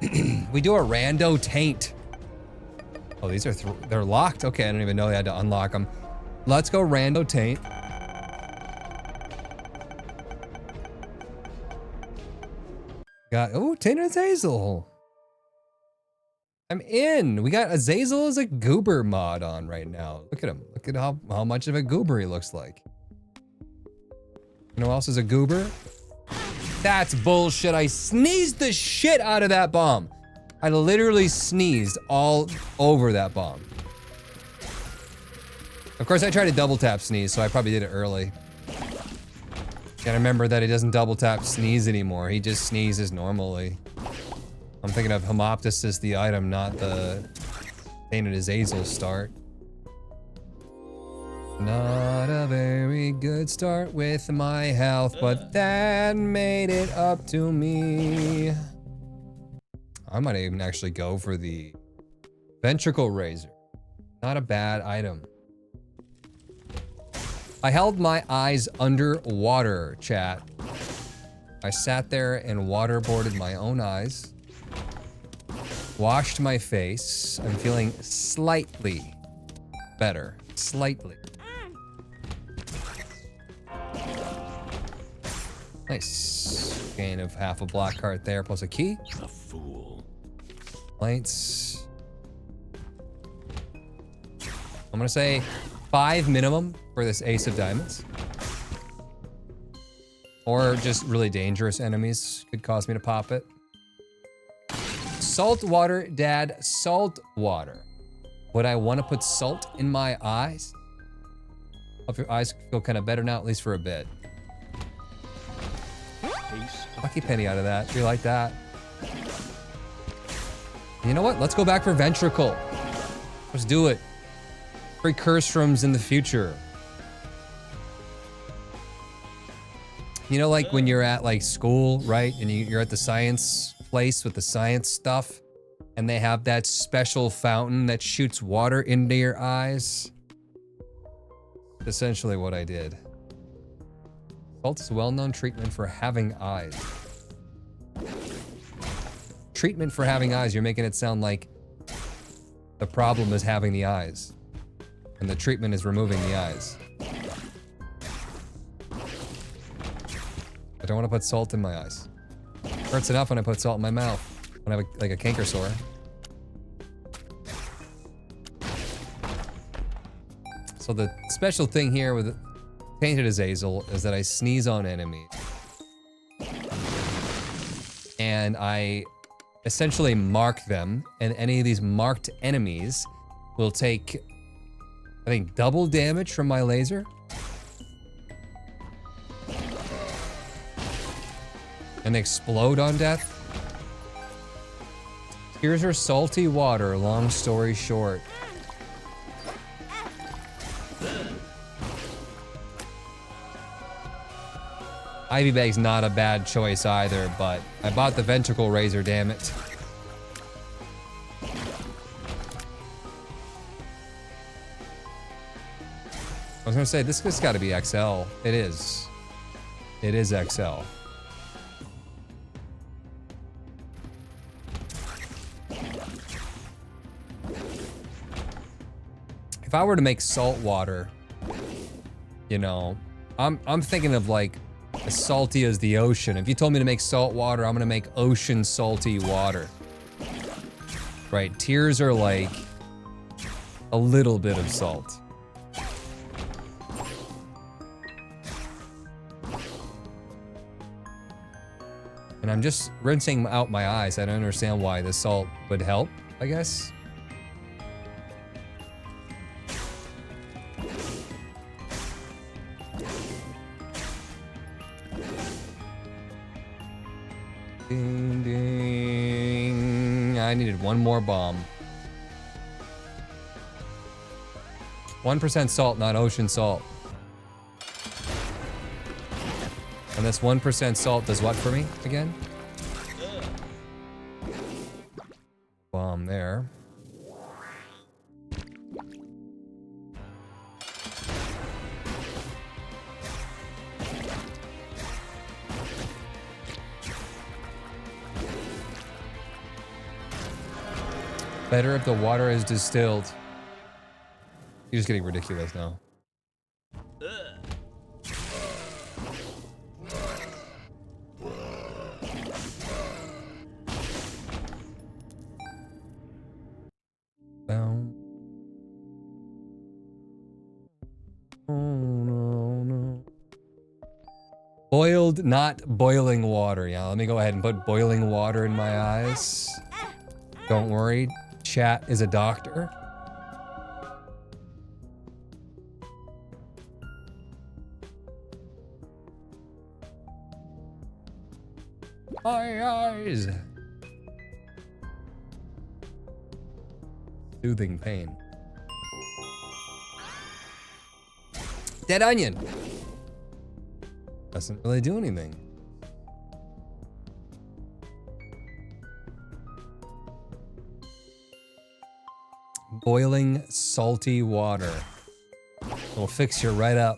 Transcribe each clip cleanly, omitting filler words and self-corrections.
We do a rando taint. Oh, these are they're locked. Okay, I don't even know they had to unlock them. Let's go rando taint. Got Tainted Azazel. I'm in. We got Azazel as a goober mod on right now. Look at him. Look at how much of a goober he looks like. You know who else is a goober? That's bullshit. I sneezed the shit out of that bomb. I literally sneezed all over that bomb. Of course, I tried to double tap sneeze, so I probably did it early. Gotta remember that he doesn't double tap sneeze anymore. He just sneezes normally. I'm thinking of Hemoptysis, the item, not the Tainted Azazel start. Not a very good start with my health, but that made it up to me. I might even actually go for the Ventricle Razor. Not a bad item. I held my eyes underwater, chat. I sat there and waterboarded my own eyes. Washed my face. I'm feeling slightly better. Slightly. Nice. Gain of half a black heart there, plus a key. A fool. Lights. I'm gonna say 5 minimum for this Ace of Diamonds. Or just really dangerous enemies could cause me to pop it. Salt water, Dad, salt water. Would I want to put salt in my eyes? Hope your eyes feel kind of better now, at least for a bit. Lucky penny out of that. Do you like that? You know what? Let's go back for Ventricle. Let's do it. Free curse rooms in the future. You know, like when you're at like school, right? And you're at the science place with the science stuff, and they have that special fountain that shoots water into your eyes. Essentially what I did. Salt is a well-known treatment for having eyes. Treatment for having eyes. You're making it sound like the problem is having the eyes. And the treatment is removing the eyes. I don't want to put salt in my eyes. Hurts enough when I put salt in my mouth. When I have like a canker sore. So the special thing here with Tainted Azazel is that I sneeze on enemies. And I essentially mark them, and any of these marked enemies will take, I think, double damage from my laser. And they explode on death. Tears are salty water, long story short. Ivy Bag's not a bad choice either, but I bought the Ventricle Razor, damn it. I was gonna say, this has gotta be XL. It is. It is XL. If I were to make salt water, you know, I'm thinking of like as salty as the ocean. If you told me to make salt water, I'm gonna make ocean salty water. Right, tears are like a little bit of salt. And I'm just rinsing out my eyes. I don't understand why the salt would help, I guess. Ding, ding. I needed one more bomb. 1% salt, not ocean salt. And this 1% salt does what for me again? Bomb there. Better if the water is distilled. You're just getting ridiculous now. Bow. Oh no, no. Boiled, not boiling water. Yeah, let me go ahead and put boiling water in my eyes. Don't worry, chat is a doctor. My eyes. Soothing pain. Dead onion. Doesn't really do anything. Boiling salty water. It'll fix you right up.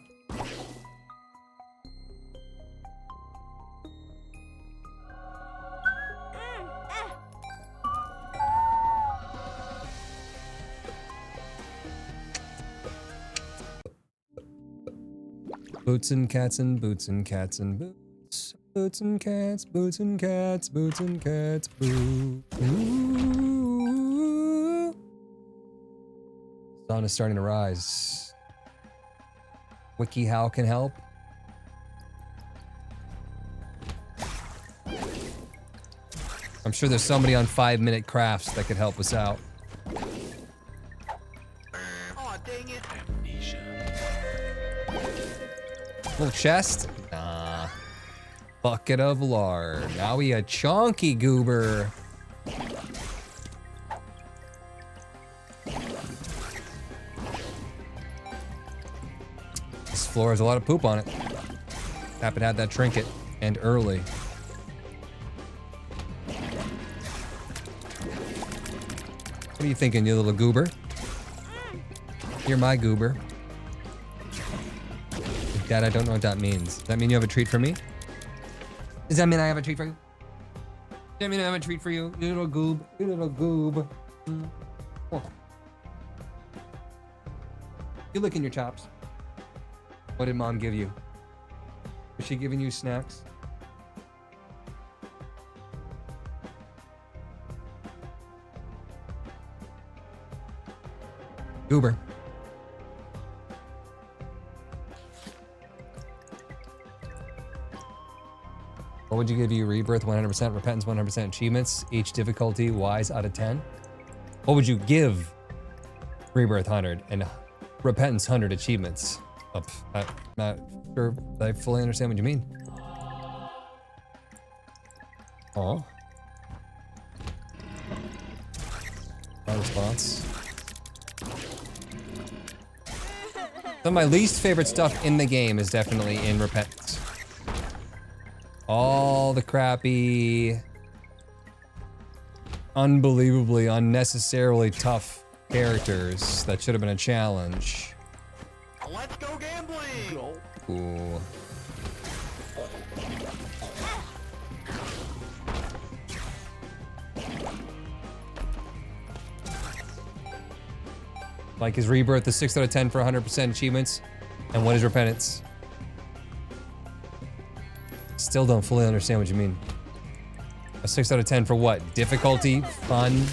Boots and cats and boots and cats and boots. Boots and cats, boots and cats, boots and cats, boo. Ooh. Sun is starting to rise. WikiHow can help. I'm sure there's somebody on 5-minute crafts that could help us out. Oh, dang it. Little chest? Nah. Bucket of lard. Now we a chonky goober. This floor has a lot of poop on it. Happen to have that trinket, and early. What are you thinking, you little goober? You're my goober. Dad, I don't know what that means. Does that mean you have a treat for me? Does that mean I have a treat for you? Does that mean I have a treat for you? You little goob. You little goob. Oh. You licking your chops. What did mom give you? Was she giving you snacks? Goober. What would you give you? Rebirth 100%, Repentance 100%, achievements, each difficulty wise out of 10? What would you give Rebirth 100 and Repentance 100 achievements? I'm not sure I fully understand what you mean. Oh. My response. Some of my least favorite stuff in the game is definitely in Repentance. All the crappy, unbelievably, unnecessarily tough characters that should have been a challenge. Let's go gambling! Ooh. Like, is Rebirth a 6 out of 10 for 100% achievements? And what is Repentance? Still don't fully understand what you mean. A 6 out of 10 for what? Difficulty? Fun?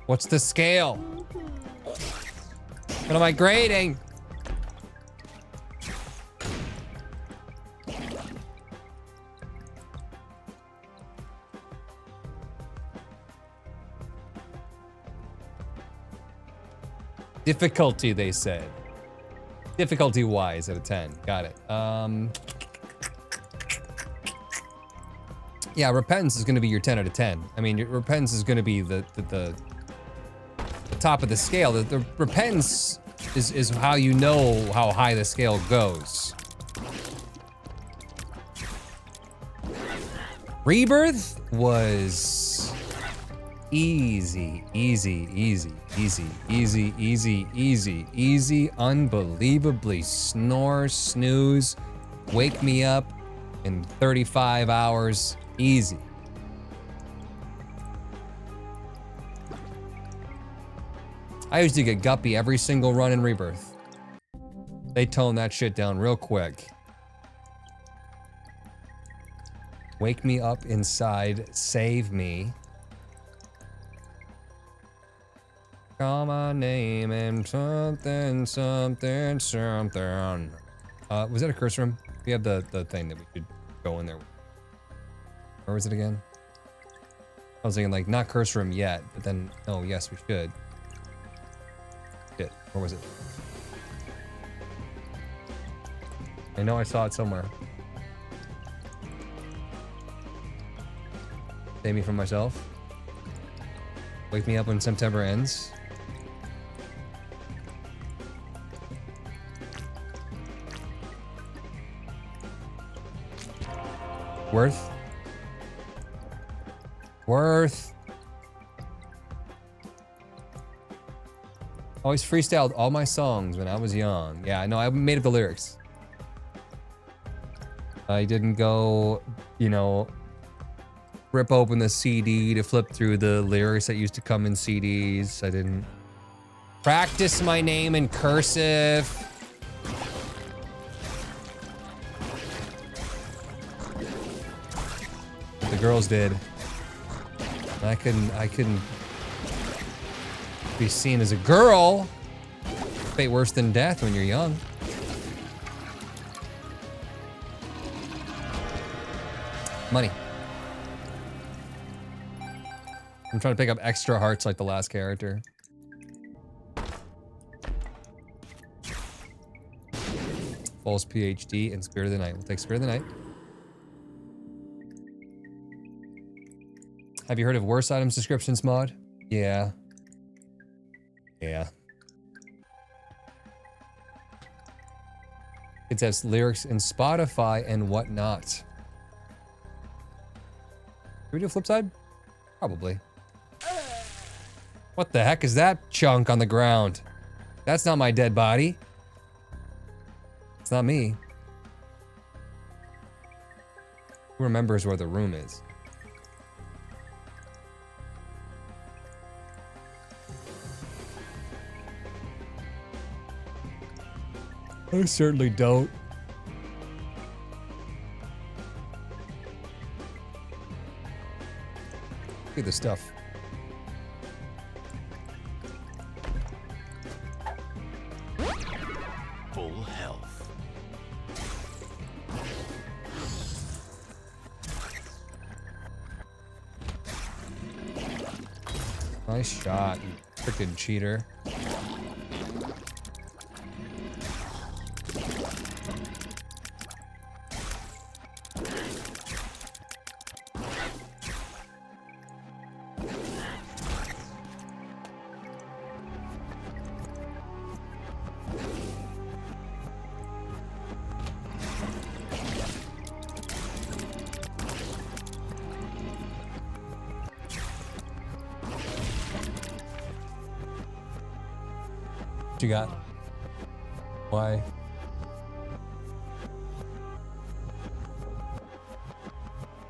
What's the scale? What am I grading? Difficulty, they said. Difficulty-wise out of 10. Got it. Yeah, Repentance is going to be your 10 out of 10. I mean, your Repentance is going to be the top of the scale. The Repentance is how you know how high the scale goes. Rebirth was easy, easy, easy, easy, easy, easy, easy, easy, unbelievably snore, snooze, wake me up in 35 hours, Easy. I used to get Guppy every single run in Rebirth. They toned that shit down real quick. Wake me up inside, save me. Call my name and something, something, something. Was that a curse room? We have the thing that we could go in there. Where was it again? I was thinking like, not curse room yet, but then, oh yes, we should. Shit, where was it? I know I saw it somewhere. Save me from myself. Wake me up when September ends. Worth. Always freestyled all my songs when I was young. Yeah, I know, I made up the lyrics. I didn't go, you know, rip open the CD to flip through the lyrics that used to come in CDs. I didn't practice my name in cursive. But the girls did. I couldn't be seen as a girl. Fate worse than death when you're young. Money. I'm trying to pick up extra hearts like the last character. False PhD and Spirit of the Night. We'll take Spirit of the Night. Have you heard of worse items descriptions mod? Yeah. Yeah. It has lyrics in Spotify and whatnot. Can we do a flip side? Probably. What the heck is that chunk on the ground? That's not my dead body. It's not me. Who remembers where the room is? I certainly don't. Look at this stuff. Full health. Nice shot, you freaking cheater. What you got? Why?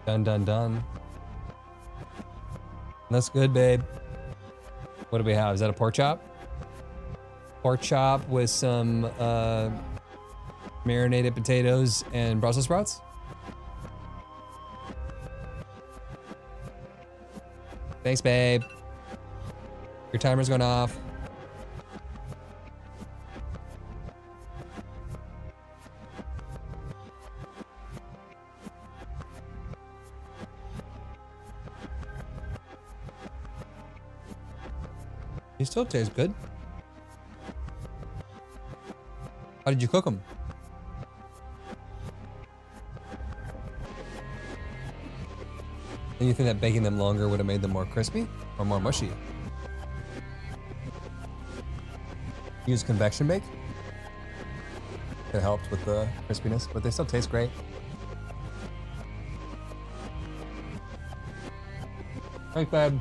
Done, done, done. That's good, babe. What do we have? Is that a pork chop? Pork chop with some marinated potatoes and Brussels sprouts? Thanks, babe. Your timer's going off. They still taste good. How did you cook them? And you think that baking them longer would have made them more crispy or more mushy? Use convection bake. It helped with the crispiness, but they still taste great. Thanks, babe.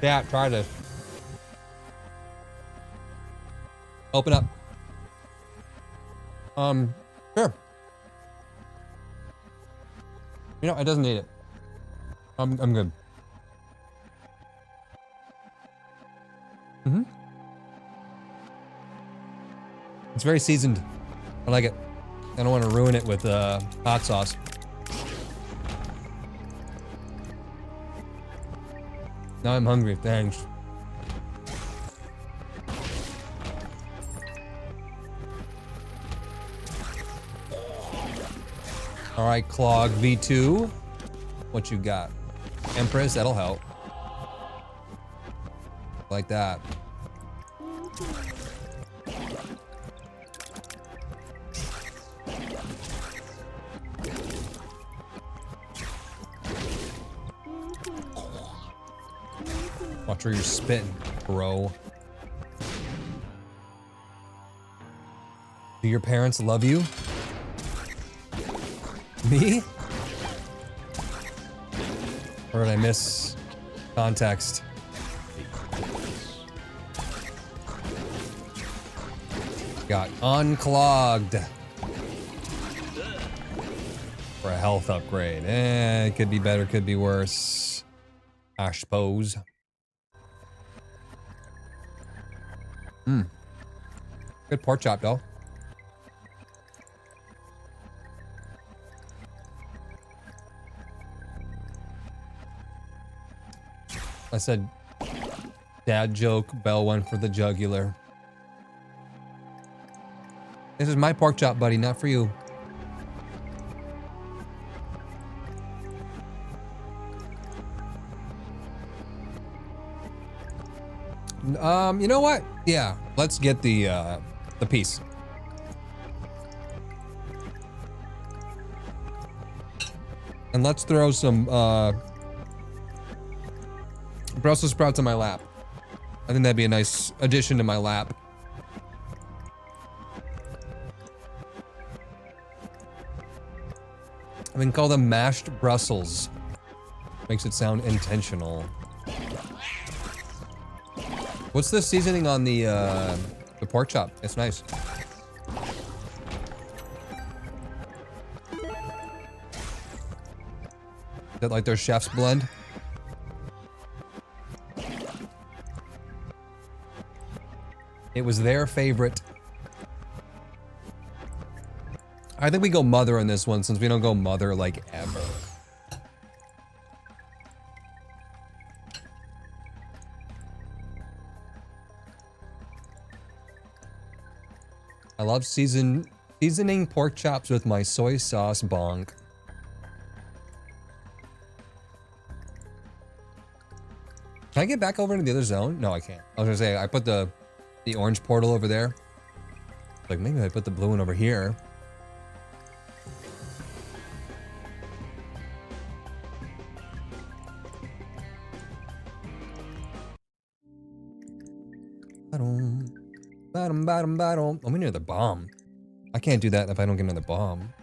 Yeah, try this. Open up. Sure. You know, it doesn't need it. I'm good. Mm-hmm. It's very seasoned. I like it. I don't want to ruin it with hot sauce. Now I'm hungry, thanks. All right, Clog V2. What you got? Empress, that'll help. Like that. Watch where you're spitting, bro. Do your parents love you? Me? Or did I miss context? Got unclogged. For a health upgrade. It could be better, could be worse. I suppose. Good pork chop, though. I said, dad joke, Bell went for the jugular. This is my pork chop, buddy, not for you. You know what? Yeah, let's get the piece. And let's throw some, Brussels sprouts in my lap. I think that'd be a nice addition to my lap. I can call them mashed Brussels. Makes it sound intentional. What's the seasoning on the pork chop? It's nice. Is that like their chef's blend? It was their favorite. I think we go mother on this one since we don't go mother like ever. I love seasoning pork chops with my soy sauce bonk. Can I get back over into the other zone? No, I can't. I was gonna say, I put the orange portal over there. Like, maybe I put the blue one over here. Oh, we need another bomb. I can't do that if I don't get another bomb.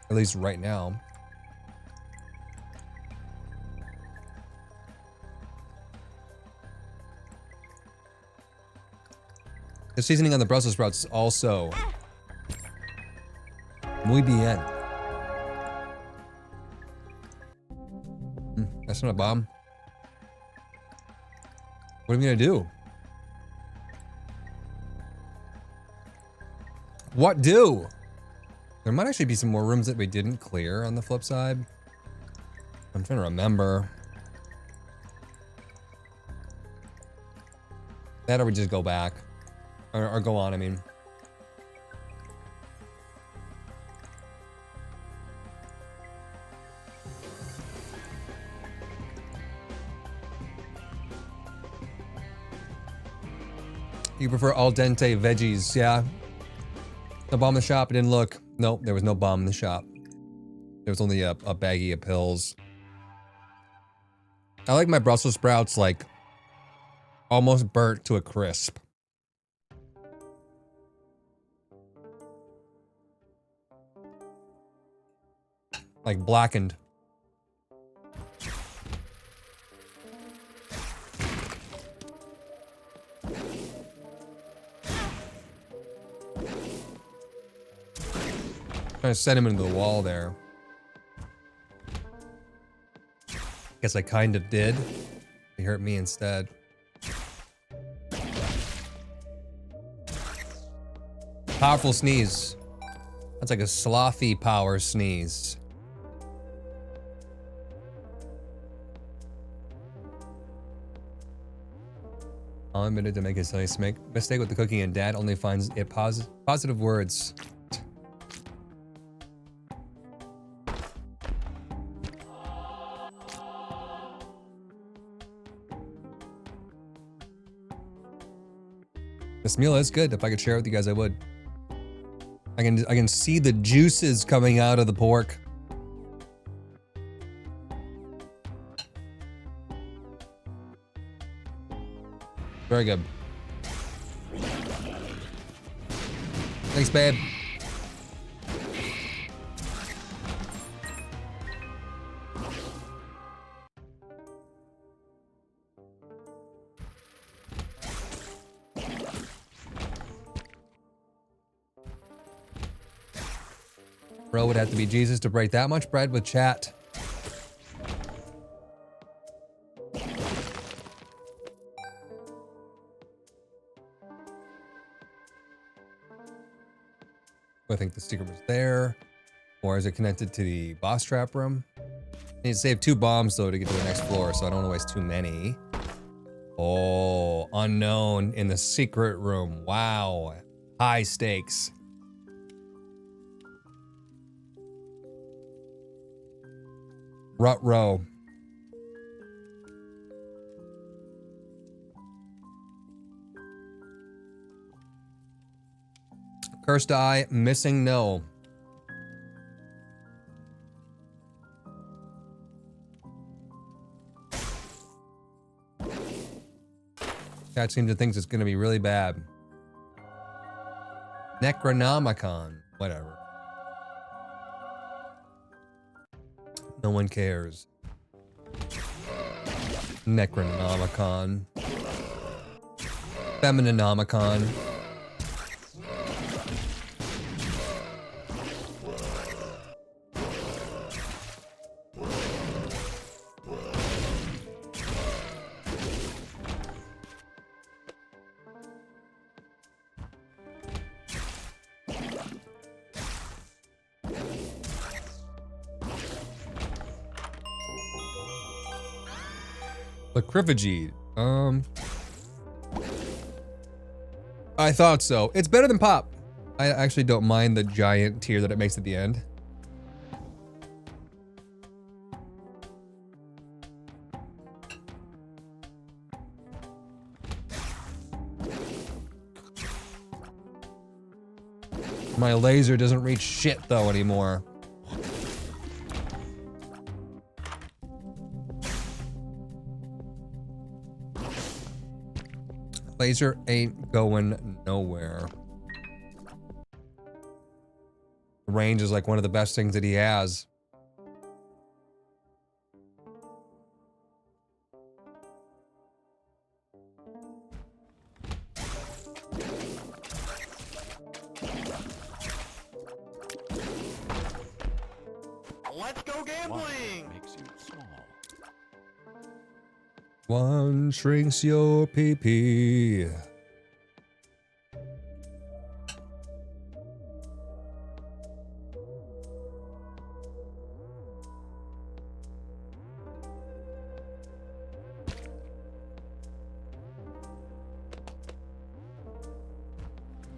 At least right now. The seasoning on the Brussels sprouts is also muy bien. That's not a bomb. What are we gonna do? What do? There might actually be some more rooms that we didn't clear on the flip side. I'm trying to remember. That or we just go back. Or go on, I mean. You prefer al dente veggies, yeah? No bomb in the shop, I didn't look. Nope, there was no bomb in the shop. There was only a baggie of pills. I like my Brussels sprouts like almost burnt to a crisp. Like blackened. Trying to send him into the wall there. Guess I kind of did. He hurt me instead. Powerful sneeze. That's like a slothy power sneeze. I'll admit it to make a silly mistake with the cooking, and Dad only finds it positive words. This meal is good. If I could share it with you guys, I would. I can see the juices coming out of the pork. Very good. Thanks, babe. Bro would have to be Jesus to break that much bread with chat. I think the secret was there. Or is it connected to the boss trap room? I need to save 2 bombs though to get to the next floor, so I don't want to waste too many. Oh, unknown in the secret room. Wow. High stakes. Rut row. Cursed eye, missing no. Cat seems to think it's gonna be really bad. Necronomicon, whatever. No one cares. Necronomicon. Femininomicon. Lacrifagide. I thought so. It's better than pop. I actually don't mind the giant tear that it makes at the end. My laser doesn't reach shit though anymore. Laser ain't going nowhere. Range is like one of the best things that he has. Let's go gambling! Makes you small. One shrinks your pee-pee.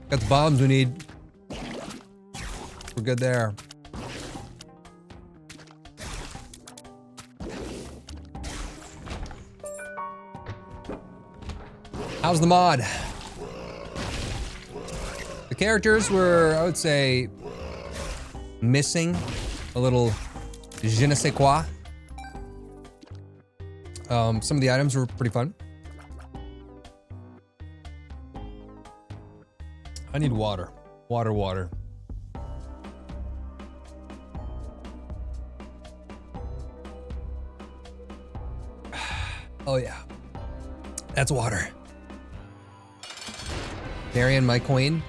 Got the bombs we need. We're good there. How's the mod? The characters were, I would say, missing a little je ne sais quoi. Some of the items were pretty fun. I need water. Water. Oh yeah. That's water. Marion, my queen.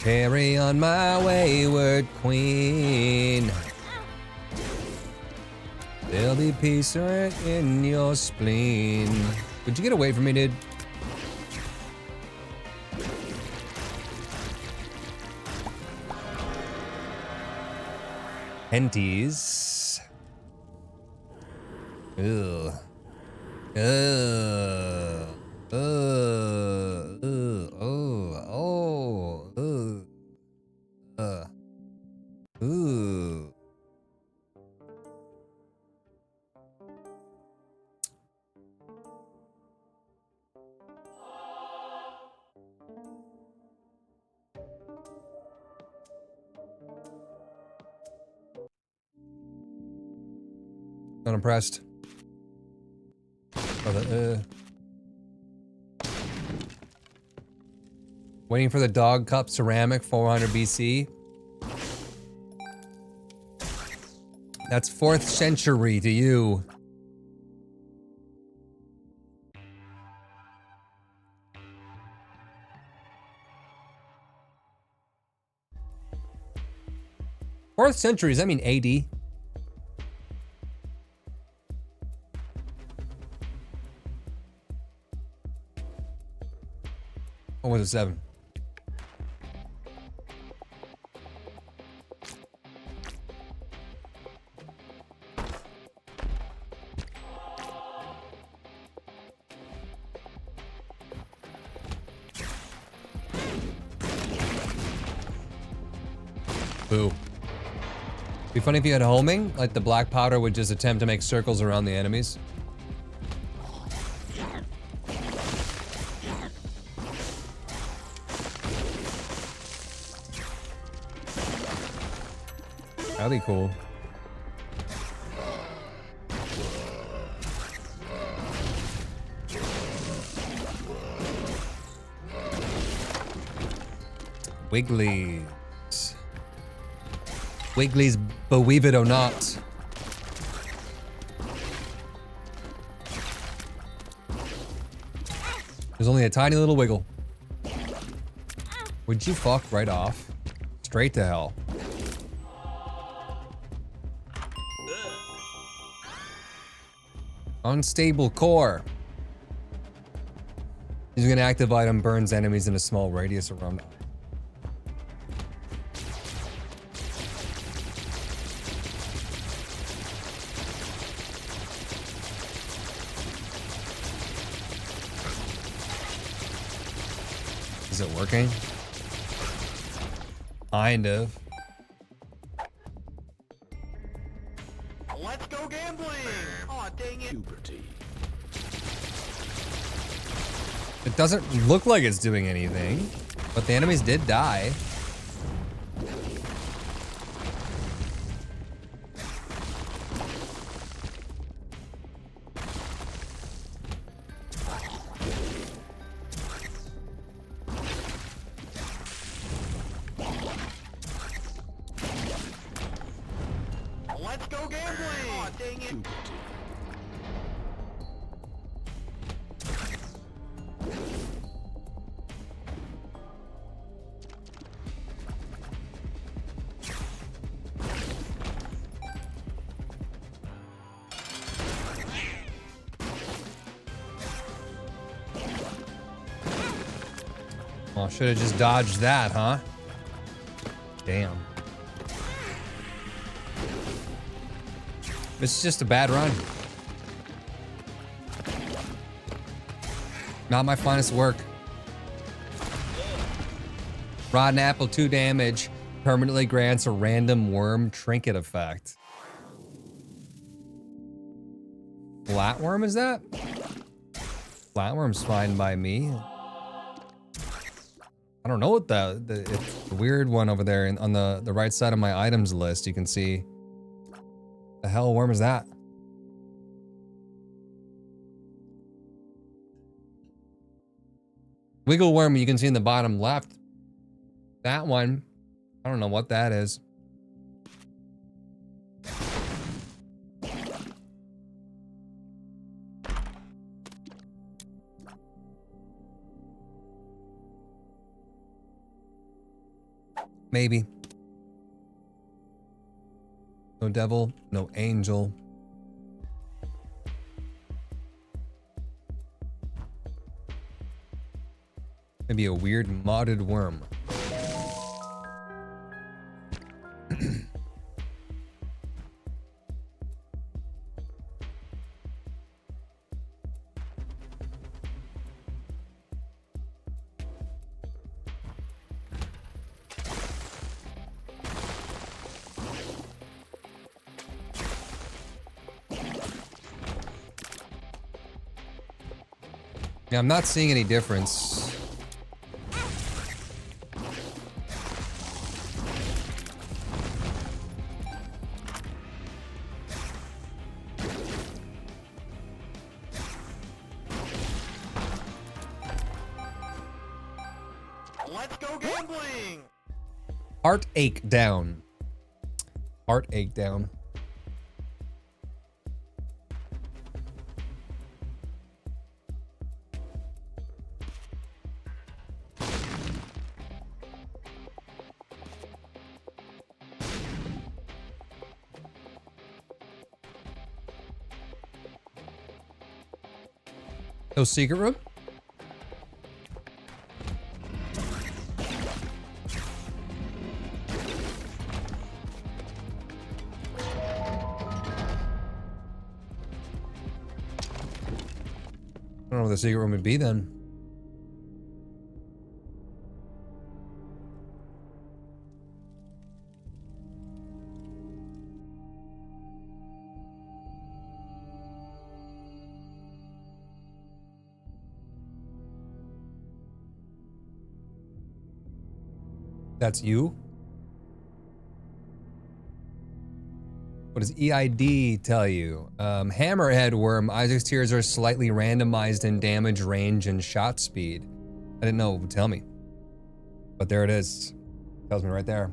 Carry on my wayward queen. There'll be peace right in your spleen. Would you get away from me, dude? Henties. Ugh. Ugh. Ooh. Not impressed. Waiting for the dog cup ceramic 400 BC. That's 4th century to you. Fourth century, does that mean AD? Or was it 7? Boo. Be funny if you had homing, like the black powder would just attempt to make circles around the enemies. That'd be cool. Wiggly. Wiggly's believe it or not. There's only a tiny little wiggle. Would you fuck right off? Straight to hell. Unstable core. Using an active item burns enemies in a small radius around. Is it working? Kind of. Let's go gambling! Aw, dang it. Puberty. It doesn't look like it's doing anything, but the enemies did die. Let's go gambling! Aw, dang it. Well, should have just dodged that, huh? Damn. This is just a bad run. Not my finest work. Rotten apple 2 damage. Permanently grants a random worm trinket effect. Flatworm is that? Flatworm's fine by me. I don't know what it's the weird one over there on the right side of my items list. You can see. The hell worm is that? Wiggle worm you can see in the bottom left. That one, I don't know what that is. Maybe. No devil, no angel. be a weird modded worm. Yeah, I'm not seeing any difference. Let's go gambling! Heartache down. Heartache down. No secret room? I don't know what the secret room would be then. That's you? What does EID tell you? Hammerhead worm. Isaac's tears are slightly randomized in damage, range, and shot speed. I didn't know it would tell me. But there it is. Tells me right there.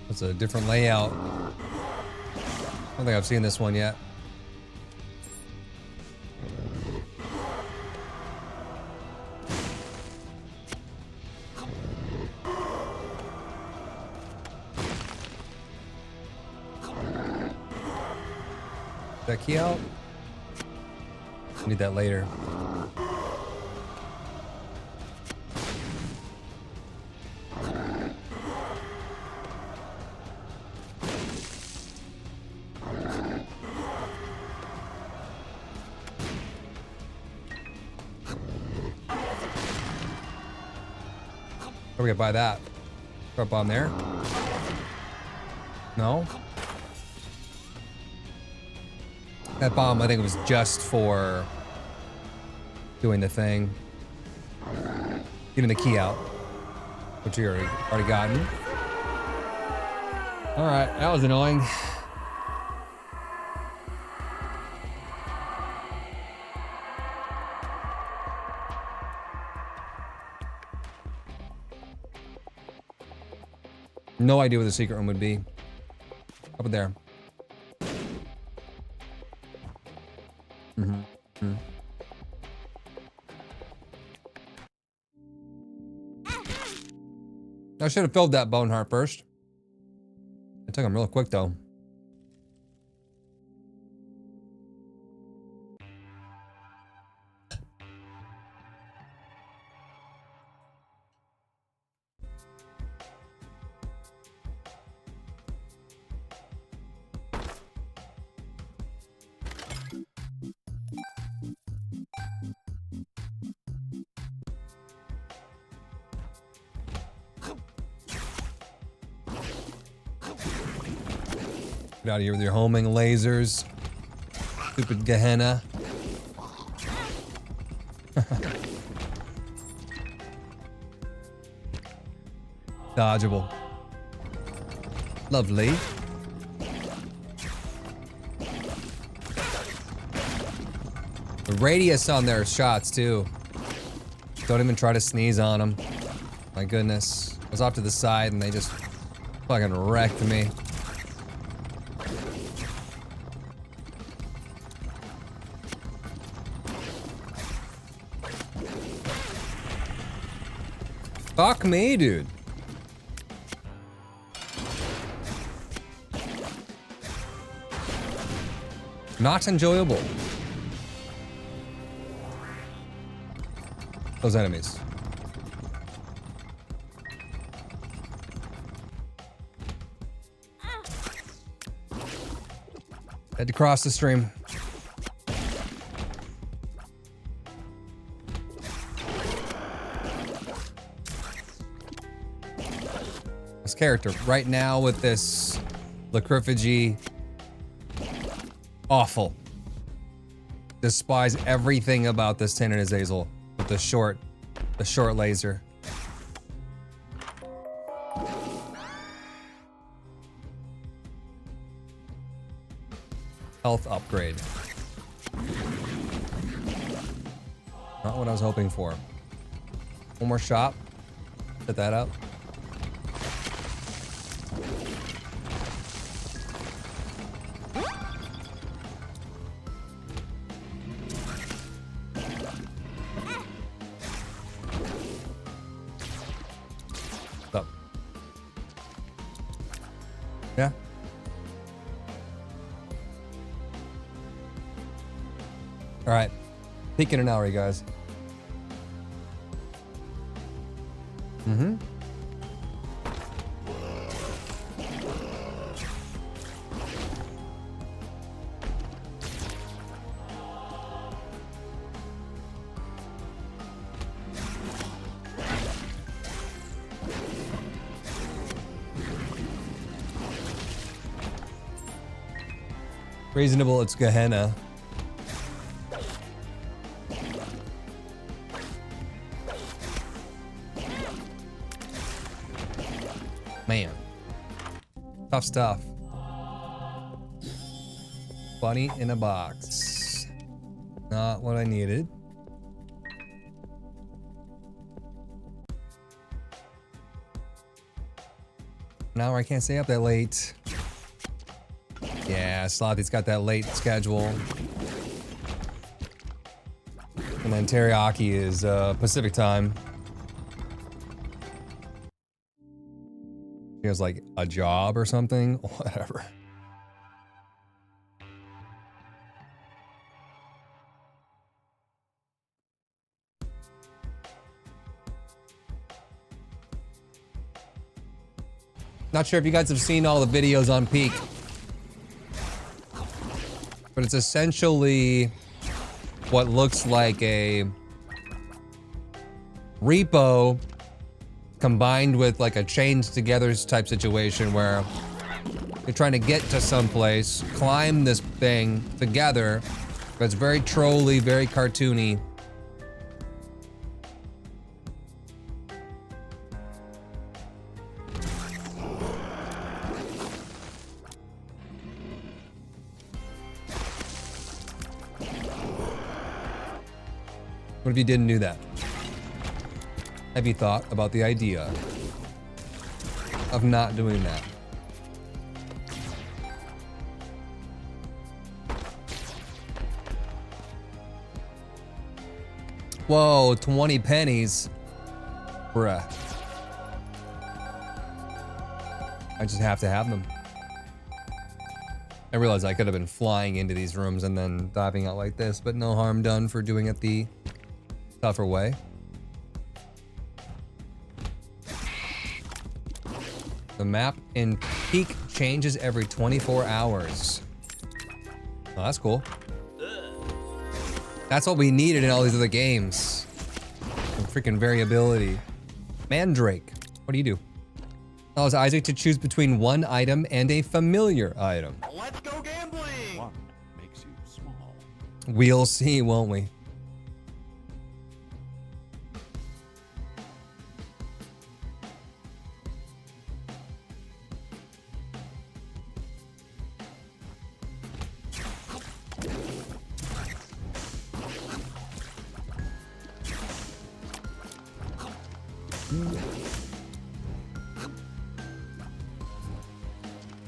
It's a different layout. I don't think I've seen this one yet. That key out? Need that later. Where we gonna buy that? Up on there? No? That bomb, I think it was just for doing the thing. Getting the key out. Which you already gotten. Alright, that was annoying. No idea what the secret room would be. Up there. I should have filled that bone heart first. It took him real quick though. Get out of here with your homing lasers. Stupid Gehenna. Dodgeable. Lovely. The radius on their shots too. Don't even try to sneeze on them. My goodness. I was off to the side and they just fucking wrecked me. Fuck me, dude. Not enjoyable. Those enemies. Had to cross the stream. This character right now with this Lacryphagy, awful. Despise everything about this Tainted Azazel with the short laser. Health upgrade. Not what I was hoping for. One more shot. Set that up. Up. Yeah. All right, peeking an hour, you guys. Mm-hmm. Reasonable, it's Gehenna. Man. Tough stuff. Bunny in a box. Not what I needed. Now I can't stay up that late. Yeah, Slothy's got that late schedule. And then Teriyaki is Pacific time. He has like a job or something, whatever. Not sure if you guys have seen all the videos on Peak, but it's essentially what looks like a repo combined with like a chained together type situation where you're trying to get to someplace, climb this thing together, but it's very trolly, very cartoony. What if you didn't do that? Have you thought about the idea of not doing that? Whoa, 20 pennies. Bruh. I just have to have them. I realize I could have been flying into these rooms and then diving out like this, but no harm done for doing it the tougher way. The map in Peak changes every 24 hours. Oh, that's cool. That's what we needed in all these other games. Some freaking variability. Mandrake, what do you do? Allows Isaac to choose between one item and a familiar item. Let's go gambling! One makes you small. We'll see, won't we?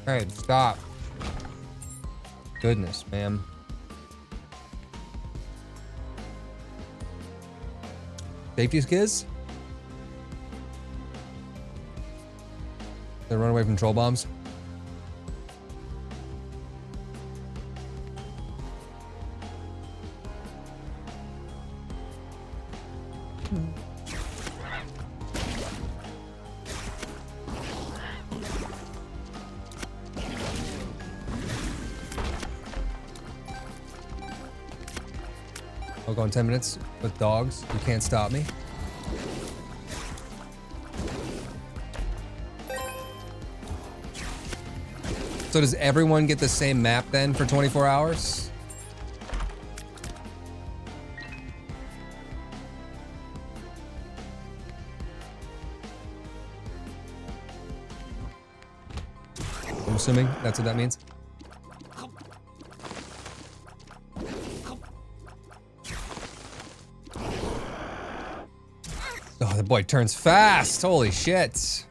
All right, stop. Goodness, ma'am. Safety skids? They run away from troll bombs. I'll go in 10 minutes with dogs. You can't stop me. So does everyone get the same map then for 24 hours? I'm assuming that's what that means. Oh, the boy turns fast. Holy shit.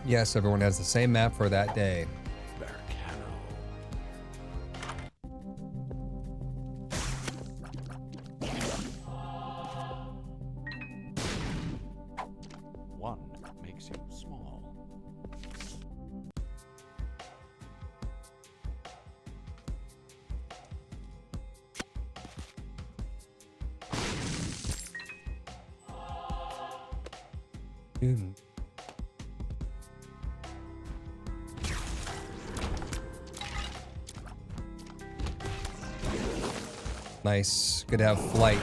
Yes, everyone has the same map for that day. One makes you small. Dude. Nice. Good to have flight.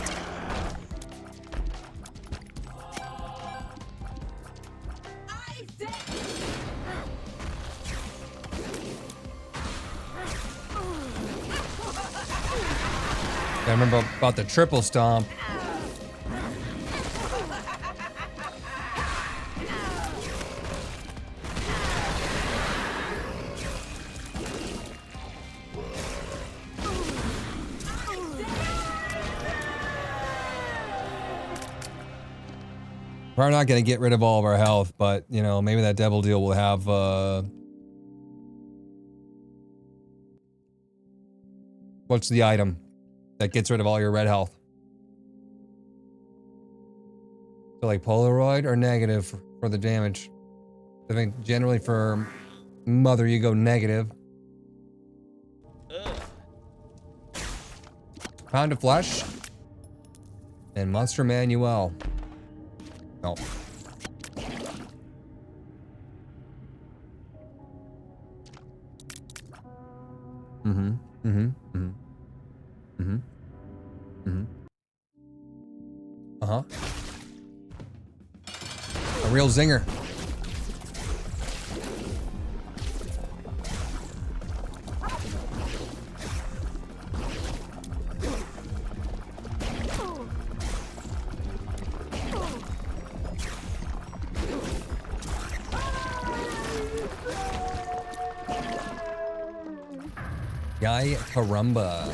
I remember about the triple stomp. We're not gonna get rid of all of our health, but you know, maybe that devil deal will have what's the item that gets rid of all your red health? So like Polaroid or negative for the damage? I think generally for Mother you go negative. Pound of Flesh and Monster Manuel. No. Mm-hmm. Mm-hmm. Mm-hmm. Mm-hmm. Mm-hmm. Uh-huh. A real zinger. Yay, caramba.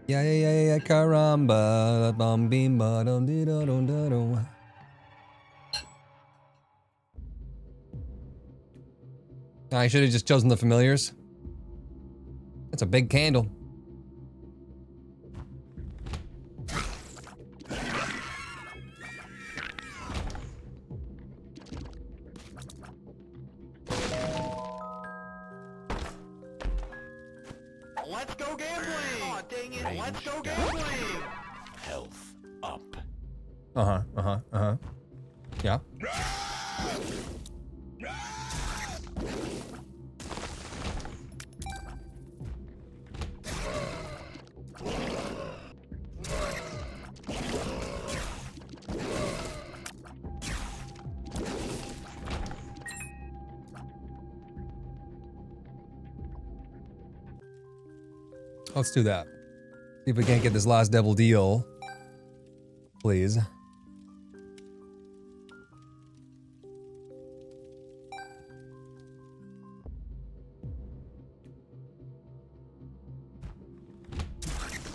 Yeah, caramba. Bum bim ba dum dee dum dum dum dum. I should have just chosen the familiars. That's a big candle. Let's go gambling! Aw, dang it. Let's go gambling! Health up. Yeah. Let's do that. See if we can't get this last devil deal. Please.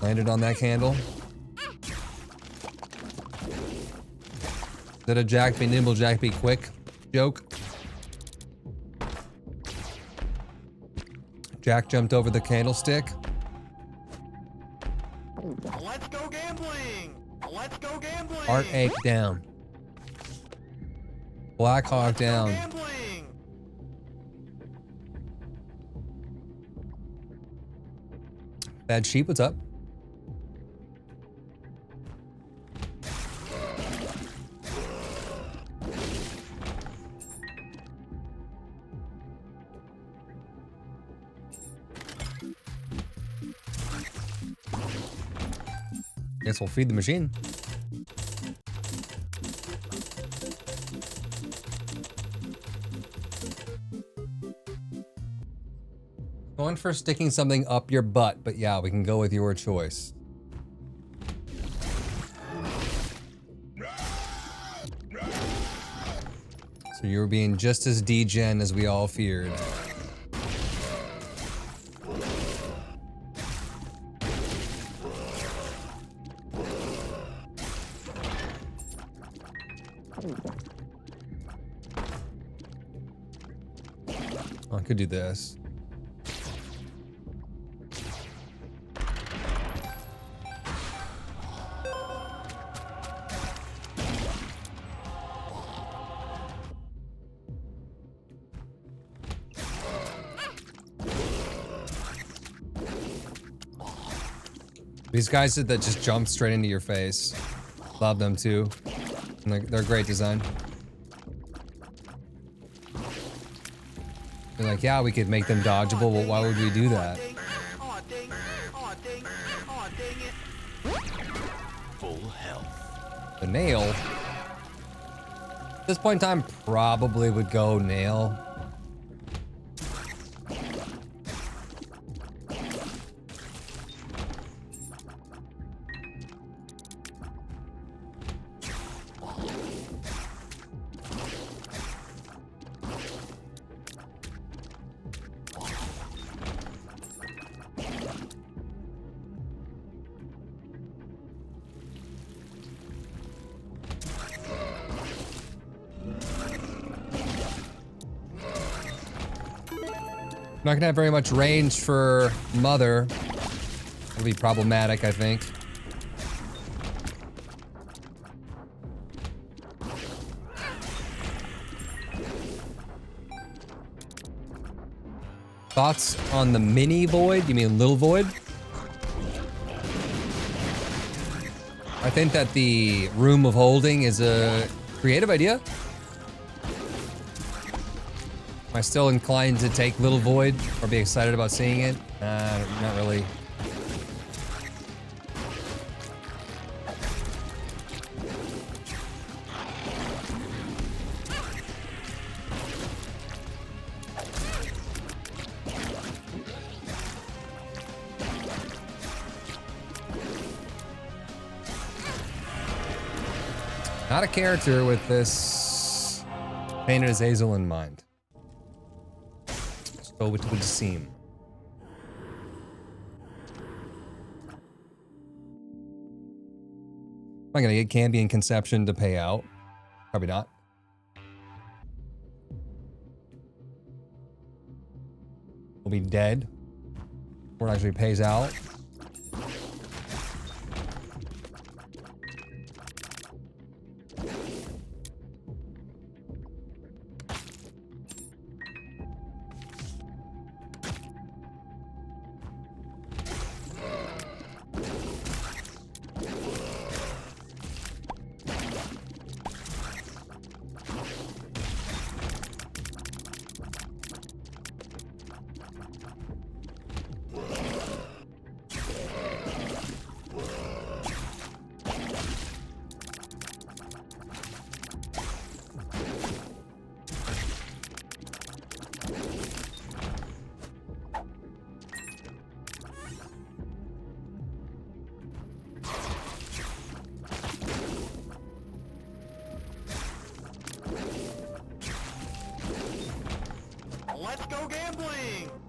Landed on that candle. Is that a Jack be nimble, Jack be quick joke? Jack jumped over the candlestick. Let's go gambling! Let's go gambling! Heartache down. Black Hawk down. Gambling! Bad sheep, what's up? Guess we'll feed the machine. Going for sticking something up your butt, but yeah, we can go with your choice. So you were being just as degen as we all feared. Oh, I could do this. These guys that just jump straight into your face. Love them too. And they're great design. They're like, yeah, we could make them dodgeable, but why would we do that? Aw, dang. Aw, dang. Aw, dang it. Full health. The nail. At this point in time, probably would go nail. Not gonna have very much range for Mother. It'll be problematic, I think. Thoughts on the mini void? You mean little void? I think that the room of holding is a creative idea. Am I still inclined to take Little Void or be excited about seeing it? Not really. Not a character with this painted Azazel in mind. So it would seem. Am I gonna get Cambion Conception to pay out? Probably not. We'll be dead before it actually pays out.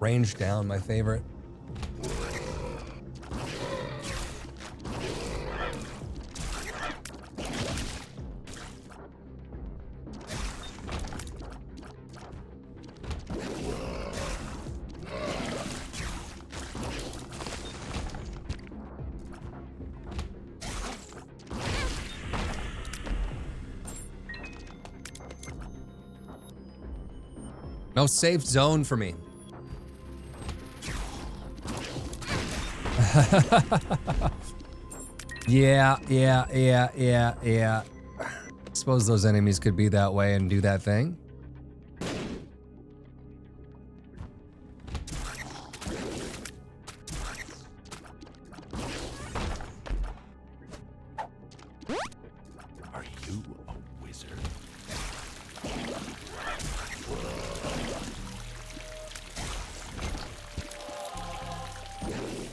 Range down, my favorite. No safe zone for me. Yeah. Suppose those enemies could be that way and do that thing. Are you a wizard?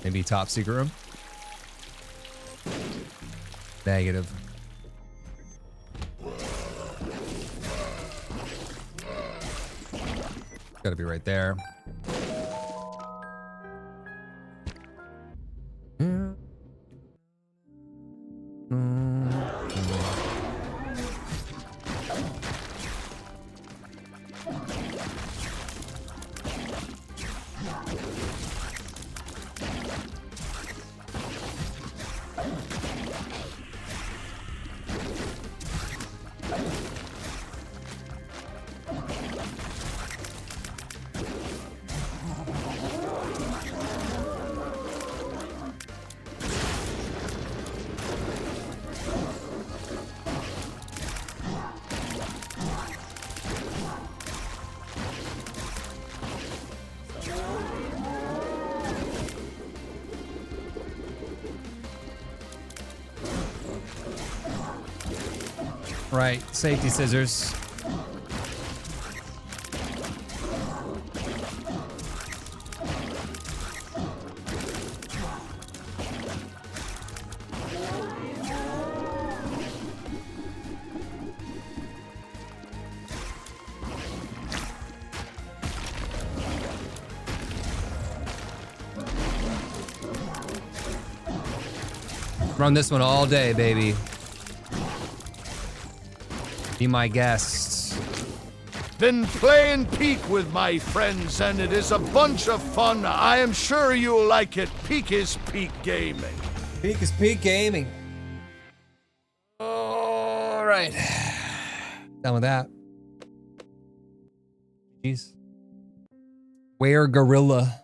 Maybe top secret room? Negative. Gotta be right there. Right, safety scissors. Run this one all day, baby. Be my guest. Been playing Peak with my friends, and it is a bunch of fun. I am sure you'll like it. Peak is Peak Gaming. Peak is peak gaming. All right. Done with that. Jeez. Where Gorilla?